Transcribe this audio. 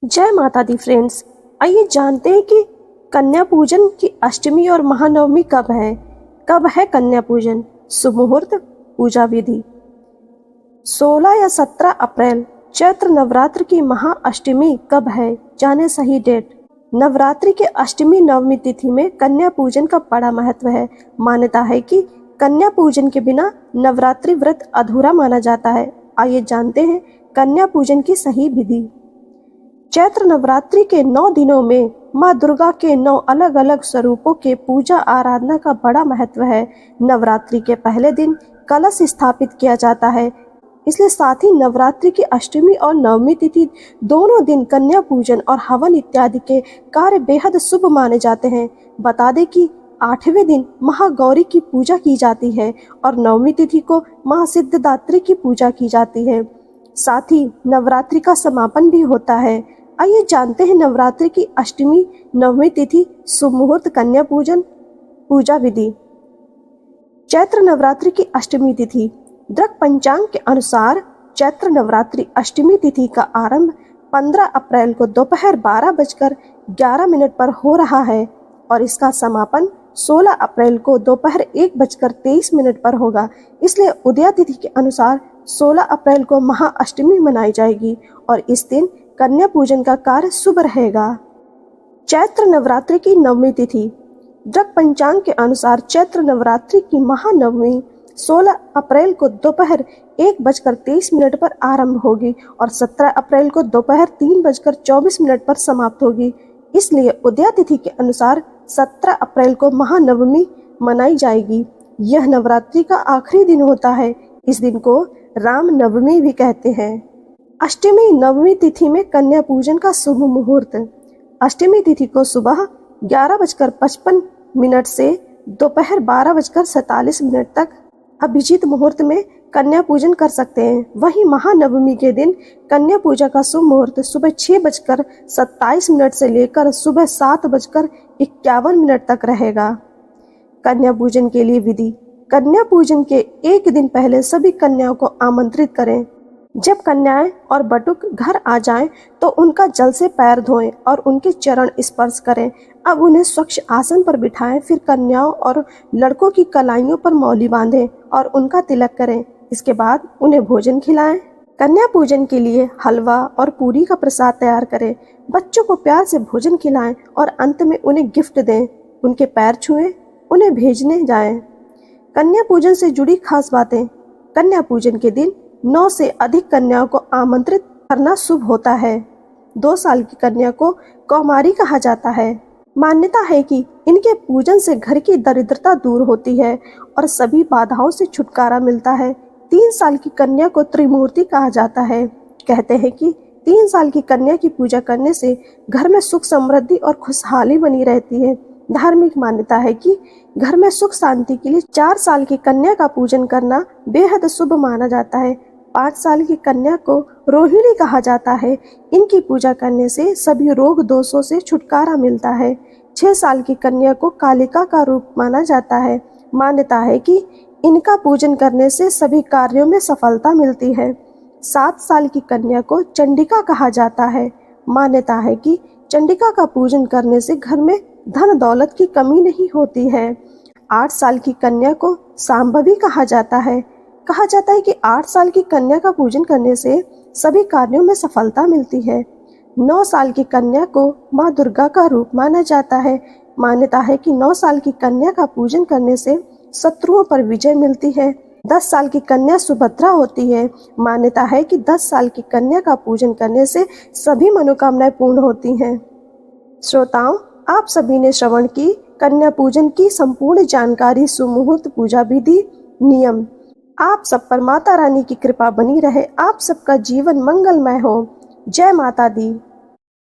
जय माता दी फ्रेंड्स। आइए जानते हैं कि कन्या पूजन की अष्टमी और महानवमी कब है कन्या पूजन। शुभ मुहूर्त, पूजा विधि। 16 या 17 अप्रैल चैत्र नवरात्र की महाअष्टमी कब है, जाने सही डेट। नवरात्रि के अष्टमी नवमी तिथि में कन्या पूजन का बड़ा महत्व है। मान्यता है कि कन्या पूजन के बिना नवरात्रि व्रत अधूरा माना जाता है। आइए जानते हैं कन्या पूजन की सही विधि। चैत्र नवरात्रि के 9 दिनों में माँ दुर्गा के 9 अलग अलग स्वरूपों के पूजा आराधना का बड़ा महत्व है। नवरात्रि के पहले दिन कलश स्थापित किया जाता है, इसलिए साथ ही नवरात्रि की अष्टमी और नवमी तिथि दोनों दिन कन्या पूजन और हवन इत्यादि के कार्य बेहद शुभ माने जाते हैं। बता दें कि 8वें दिन महागौरी की पूजा की जाती है और नवमी तिथि को माँ सिद्धिदात्री की पूजा की जाती है। साथ ही नवरात्रि का समापन भी होता है। आइए जानते हैं नवरात्रि की अष्टमी नवमी तिथि, शुभ मुहूर्त, कन्या पूजन, पूजा विधि। चैत्र नवरात्रि की अष्टमी तिथि। दृक पंचांग के अनुसार चैत्र नवरात्रि अष्टमी तिथि का आरंभ 15 अप्रैल को दोपहर 12:11 पर हो रहा है और इसका समापन 16 अप्रैल को दोपहर 1:23 पर होगा। इसलिए उदया तिथि के अनुसार 16 अप्रैल को महाअष्टमी मनाई जाएगी और इस दिन कन्या पूजन का कार्य शुभ रहेगा। चैत्र नवरात्रि की नवमी तिथि। दृक पंचांग के अनुसार चैत्र नवरात्रि की महानवमी 16 अप्रैल को दोपहर 1:23 पर आरंभ होगी और 17 अप्रैल को दोपहर 3:24 पर समाप्त होगी। इसलिए उदया तिथि के अनुसार 17 अप्रैल को महानवमी मनाई जाएगी। यह नवरात्रि का आखिरी दिन होता है। इस दिन को राम नवमी भी कहते हैं। अष्टमी नवमी तिथि में कन्या पूजन का शुभ मुहूर्त। अष्टमी तिथि को सुबह 11:55 से दोपहर 12:47 तक अभिजीत मुहूर्त में कन्या पूजन कर सकते हैं। वहीं महानवमी के दिन कन्या पूजा का शुभ मुहूर्त सुबह 6:27 से लेकर सुबह 7:51 तक रहेगा। कन्या पूजन के लिए विधि। कन्या पूजन के एक दिन पहले सभी कन्याओं को आमंत्रित करें। जब कन्याएं और बटुक घर आ जाएं तो उनका जल से पैर धोएं और उनके चरण स्पर्श करें। अब उन्हें स्वच्छ आसन पर बिठाएं। फिर कन्याओं और लड़कों की कलाइयों पर मौली बांधें और उनका तिलक करें। इसके बाद उन्हें भोजन खिलाएं। कन्या पूजन के लिए हलवा और पूरी का प्रसाद तैयार करें। बच्चों को प्यार से भोजन खिलाएं और अंत में उन्हें गिफ्ट दें। उनके पैर छुएं, उन्हें भेजने जाएं। कन्या पूजन से जुड़ी खास बातें। कन्या पूजन के दिन 9 से अधिक कन्याओं को आमंत्रित करना शुभ होता है। 2 साल की कन्या को कौमारी कहा जाता है। मान्यता है कि इनके पूजन से घर की दरिद्रता दूर होती है और सभी बाधाओं से छुटकारा मिलता है। 3 साल की कन्या को त्रिमूर्ति कहा जाता है। कहते हैं कि 3 साल की कन्या की पूजा करने से घर में सुख समृद्धि और खुशहाली बनी रहती है। धार्मिक मान्यता है कि घर में सुख शांति के लिए 4 साल की कन्या का पूजन करना बेहद शुभ माना जाता है। 5 साल की कन्या को रोहिणी कहा जाता है। इनकी पूजा करने से सभी रोग दोषों से छुटकारा मिलता है। 6 साल की कन्या को कालिका का रूप माना जाता है। मान्यता है कि इनका पूजन करने से सभी कार्यों में सफलता मिलती है। 7 साल की कन्या को चंडिका कहा जाता है। मान्यता है कि चंडिका का पूजन करने से घर में धन दौलत की कमी नहीं होती है। 8 साल की कन्या को सांभवी कहा जाता है। कहा जाता है कि 8 साल की कन्या का पूजन करने से सभी कार्यों में सफलता मिलती है। 9 साल की कन्या को माँ दुर्गा का रूप माना जाता है। मान्यता है कि 9 साल की कन्या का पूजन करने से शत्रुओं पर विजय मिलती है। 10 साल की कन्या सुभद्रा होती है। मान्यता है कि 10 साल की कन्या का पूजन करने से सभी मनोकामनाएं पूर्ण होती हैं। श्रोताओं, आप सभी ने श्रवण की कन्या पूजन की संपूर्ण जानकारी, सुमुहूर्त, पूजा विधि, नियम। आप सब पर माता रानी की कृपा बनी रहे। आप सबका जीवन मंगलमय हो। जय माता दी।